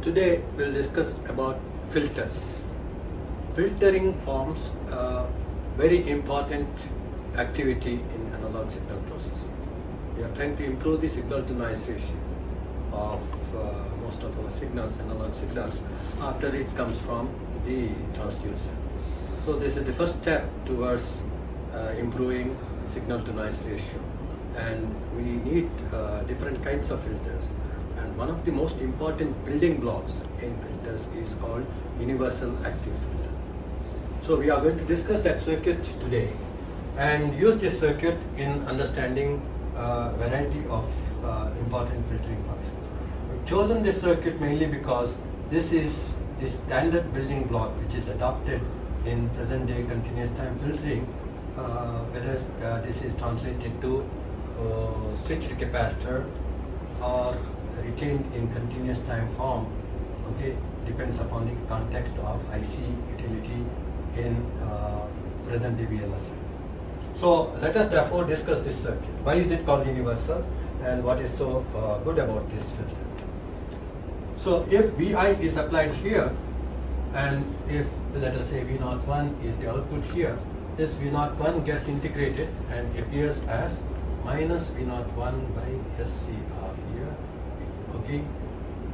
Today we'll discuss about filters. Filtering forms a very important activity in analog signal processing. We are trying to improve the signal to noise ratio of most of our signals, analog signals, after it comes from the transducer. So this is the first step towards improving signal to noise ratio, and we need different kinds of filters. And one of the most important building blocks in filters is called universal active filter. So we are going to discuss that circuit today and use this circuit in understanding a variety of important filtering functions. We've chosen this circuit mainly because this is the standard building block which is adopted in present day continuous time filtering, whether this is translated to switched capacitor or retained in continuous time form, okay, depends upon the context of IC utility in present day VLSI. So let us therefore discuss this circuit. Why is it called universal and what is so good about this filter? So if Vi is applied here, and if let us say V01 is the output here, this V01 gets integrated and appears as minus V01 by SCR here, okay,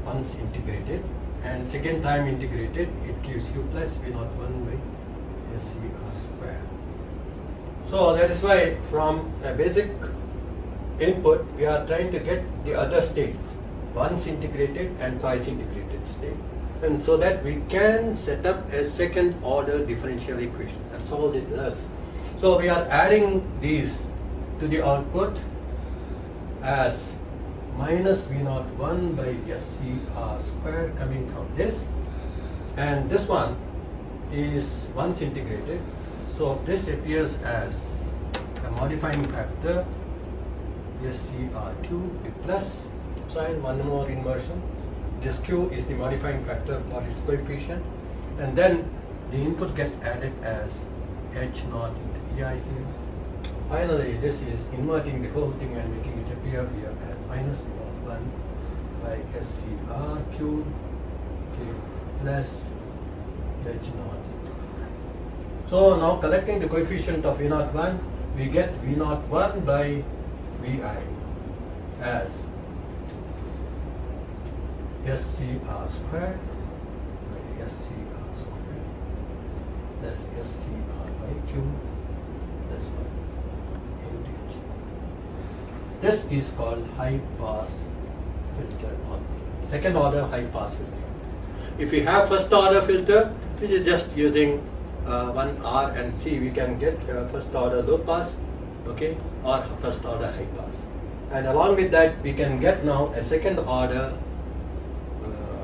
once integrated, and second time integrated it gives you plus V01 by SCR square. So that is why from a basic input we are trying to get the other states, once integrated and twice integrated state, and so that we can set up a second order differential equation. That's all it does. So we are adding these to the output as minus V01 by SCR square coming from this, and this one is once integrated, so this appears as a modifying factor SCR2 with plus sign, one more inversion. This Q is the modifying factor for its coefficient, and then the input gets added as H0 into Vi here. Finally, this is inverting the whole thing and making it appear here as minus V01 by SCR cube, okay, plus H0 into Vi. So now collecting the coefficient of V01, we get V01 by Vi as SCR square by SCR square plus SCR by Q plus 1 into H. This is called high pass filter, or second order high pass filter. If we have first order filter, which is just using one R and C, we can get first order low pass, okay, or first order high pass. And along with that, we can get now a second order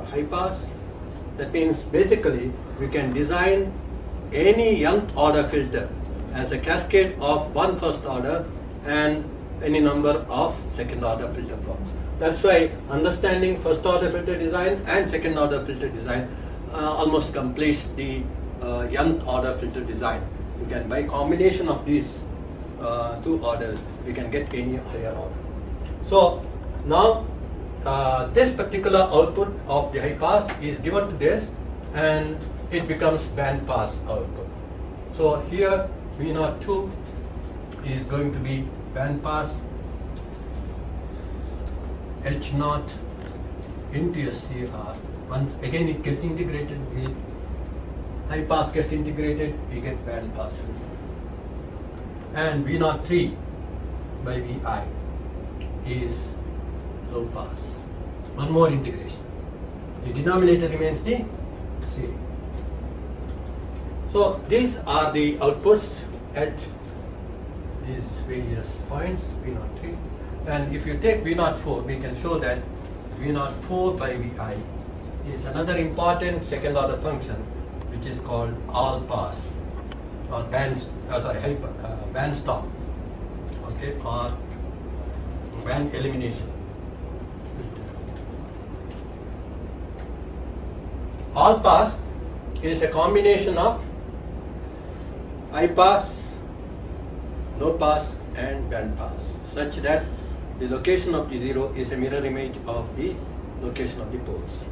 high pass. That means basically we can design any nth order filter as a cascade of one first order and any number of second order filter blocks. That's why understanding first order filter design and second order filter design almost completes the nth order filter design. You can, by combination of these two orders, we can get any higher order. So now this particular output of the high pass is given to this, and it becomes band pass output. So here V02 is going to be band pass, H0 into SCR. Once again it gets integrated with high pass gets integrated, we get band pass filter. And V03 by Vi is low pass. One more integration. The denominator remains the same. So these are the outputs at these various points, V03. And if you take V04, we can show that V04 by Vi is another important second order function which is called all pass or band stop, okay, or band elimination. All pass is a combination of high pass, low pass and band pass, such that the location of the zero is a mirror image of the location of the poles.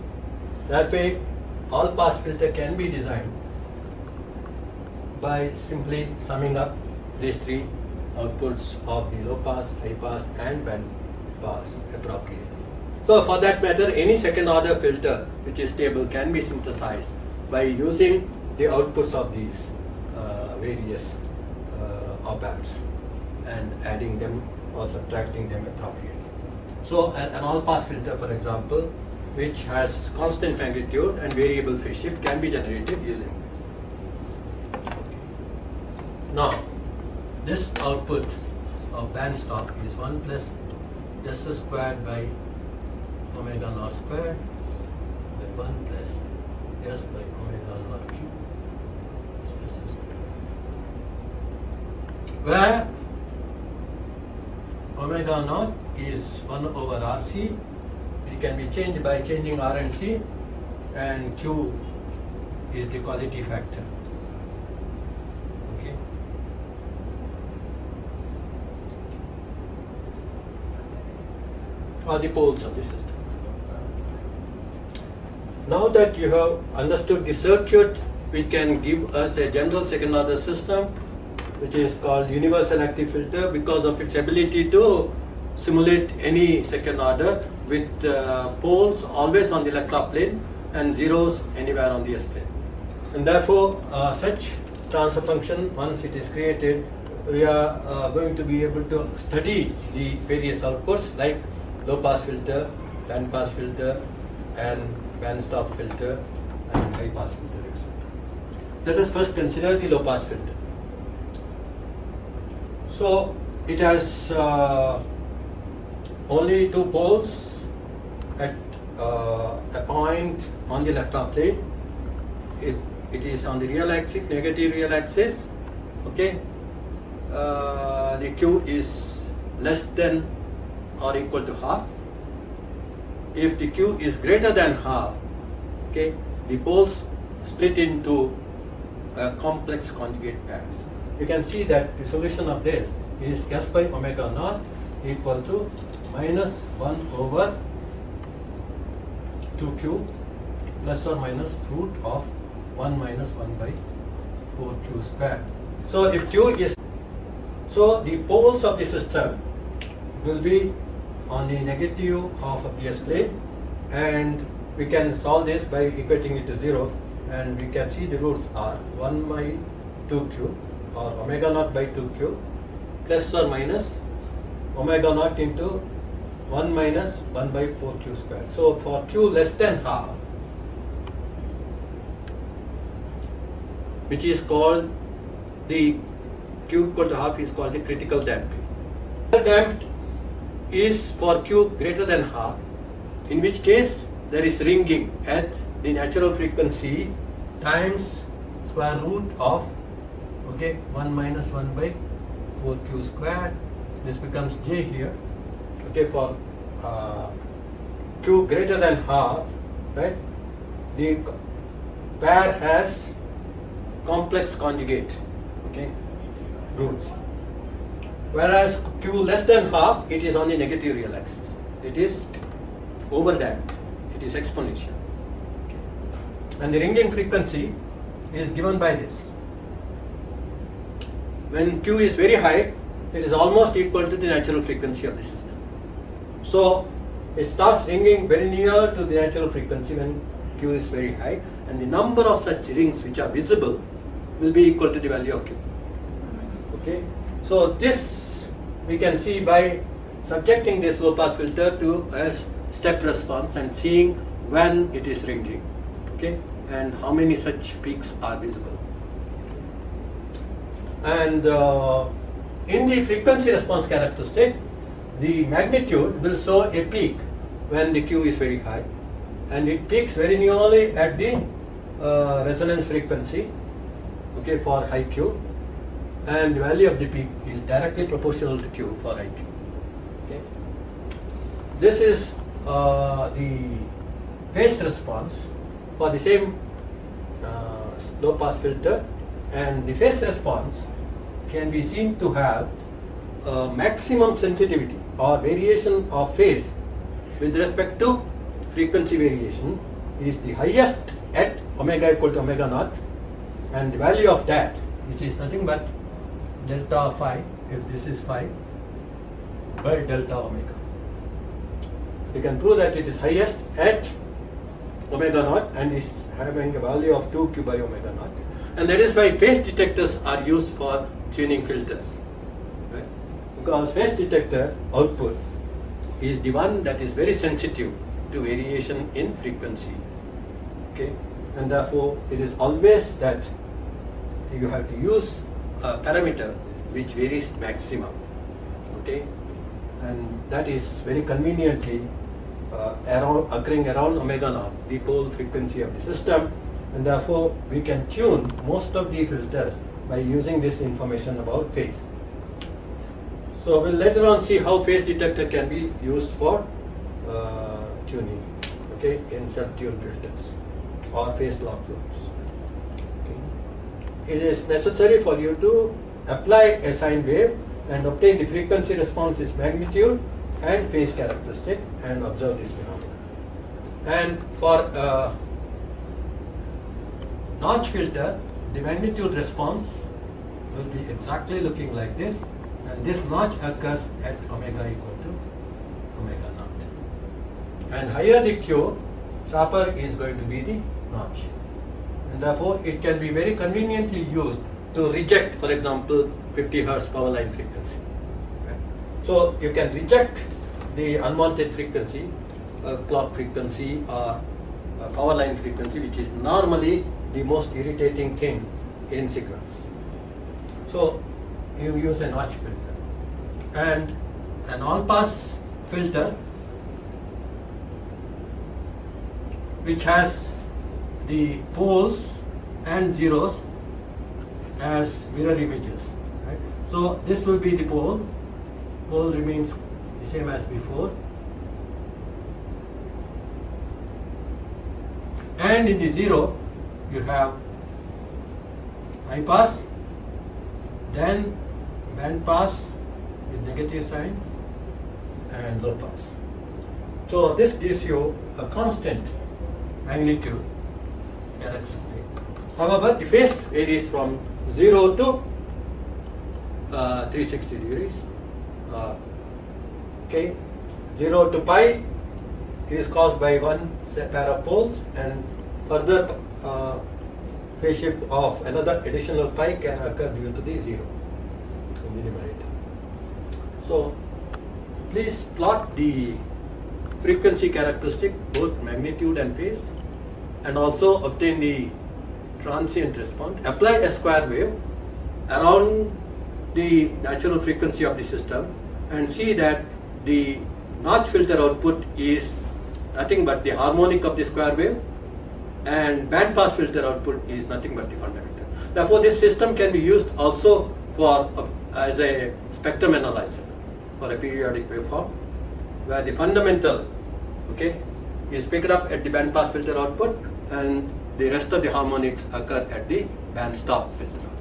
That way, all pass filter can be designed by simply summing up these three outputs of the low pass, high pass and band pass appropriately. So for that matter, any second order filter which is stable can be synthesized by using the outputs of these various op-amps and adding them or subtracting them appropriately. So an all-pass filter, for example, which has constant magnitude and variable phase shift can be generated using this. Now, this output of band stop is 1 plus s squared by omega naught squared by 1 plus s by omega naught cube, s squared, where omega naught is 1 over RC. It can be changed by changing R and C, and Q is the quality factor. Okay. Or the poles of the system. Now that you have understood the circuit which can give us a general second order system, which is called universal active filter because of its ability to simulate any second order with poles always on the electron plane and zeros anywhere on the S plane. And therefore, such transfer function, once it is created, we are going to be able to study the various outputs like low pass filter, band pass filter, and band stop filter, and high pass filter, etc. Let us first consider the low pass filter. So it has only two poles at a point on the electron plane. It is on the real axis, negative real axis. Okay, the Q is less than or equal to half. If the Q is greater than half, okay, the poles split into complex conjugate pairs. You can see that the solution of this is s by omega naught equal to minus 1 over 2q plus or minus root of 1 minus 1 by 4q square. So if q is, so the poles of the system will be on the negative half of the S plane, and we can solve this by equating it to 0, and we can see the roots are 1 by 2q or omega naught by 2q plus or minus omega naught into 1 minus 1 by 4q squared. So for q less than half, which is called the q equal to half is called the critical damping. Damped is for q greater than half, in which case there is ringing at the natural frequency times square root of 1 minus 1 by 4q squared. This becomes j here. Okay, for q greater than half, right? The pair has complex conjugate, roots. Whereas q less than half, it is on the negative real axis. It is overdamped. It is exponential. And the ringing frequency is given by this. When q is very high, it is almost equal to the natural frequency of the system. So it starts ringing very near to the natural frequency when q is very high, and the number of such rings which are visible will be equal to the value of q. Okay, so this we can see by subjecting this low pass filter to a step response and seeing when it is ringing, and how many such peaks are visible. And in the frequency response characteristic, the magnitude will show a peak when the q is very high, and it peaks very nearly at the resonance frequency, for high q, and the value of the peak is directly proportional to q for high q. This is the phase response for the same low pass filter, and the phase response can be seen to have maximum sensitivity or variation of phase with respect to frequency variation is the highest at omega equal to omega naught, and the value of that, which is nothing but delta phi, if this is phi, by delta omega. You can prove that it is highest at omega naught and is having a value of 2q by omega naught. And that is why phase detectors are used for tuning filters. Right? Because phase detector output is the one that is very sensitive to variation in frequency. Okay? And therefore, it is always that you have to use a parameter which varies maximum. Okay? And that is very conveniently occurring around omega naught, the pole frequency of the system, and therefore we can tune most of the filters by using this information about phase. So we'll later on see how phase detector can be used for tuning, okay, in sub-tuned filters or phase lock loops. Okay. It is necessary for you to apply a sine wave and obtain the frequency response, its magnitude and phase characteristic, and observe this phenomena. And for notch filter, the magnitude response will be exactly looking like this, and this notch occurs at omega equal to omega naught. And higher the Q, sharper is going to be the notch. And therefore, it can be very conveniently used to reject, for example, 50 Hz power line frequency. Right? So you can reject the unwanted frequency, clock frequency or power line frequency, which is normally the most irritating thing in signals. So you use a notch filter. And an all-pass filter which has the poles and zeros as mirror images. Right? So this will be the pole. Pole remains the same as before. And in the zero, you have high pass, then band pass with negative sign, and low pass. So this gives you a constant magnitude characteristic. However, the phase varies from 0 to 360 degrees. Okay, 0 to pi is caused by one pair of poles, and further phase shift of another additional pi can occur due to the zero in the numerator. So please plot the frequency characteristic, both magnitude and phase, and also obtain the transient response. Apply a square wave around the natural frequency of the system and see that the notch filter output is nothing but the harmonic of the square wave, and band pass filter output is nothing but the fundamental. Therefore, this system can be used also for as a spectrum analyzer for a periodic waveform, where the fundamental, okay, is picked up at the band pass filter output, and the rest of the harmonics occur at the band stop filter output.